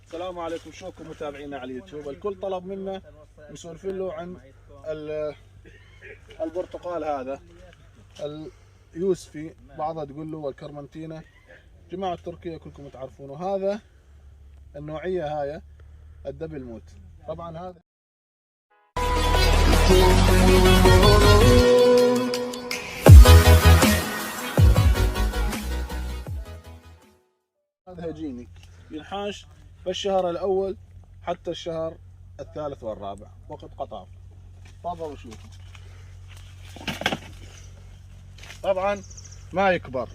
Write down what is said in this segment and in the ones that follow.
السلام عليكم، شلونكم متابعينا على اليوتيوب؟ الكل طلب منا نسولف له عن البرتقال هذا اليوسفي، بعضها تقول له والكرمنتينا. جماعة تركيا كلكم تعرفونه. هذا النوعية هاي الدبل موت. طبعا هذا هجيني ينحاش بالشهر الأول حتى الشهر الثالث والرابع وقت قطاف. تفضلوا شوفوا. طبعا ما يكبر،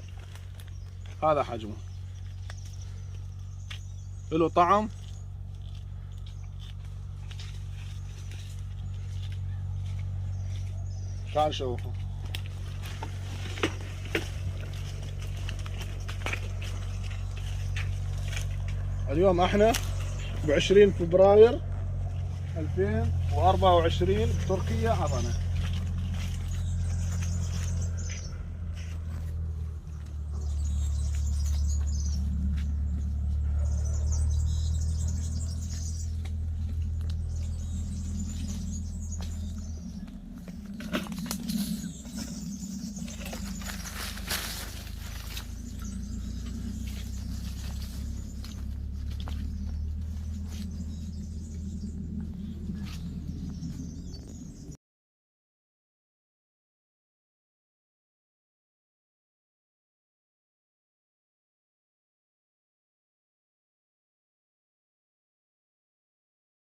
هذا حجمه، له طعم. تعال شوفوا. اليوم احنا ب 20 فبراير 2024 بتركيا عطنا.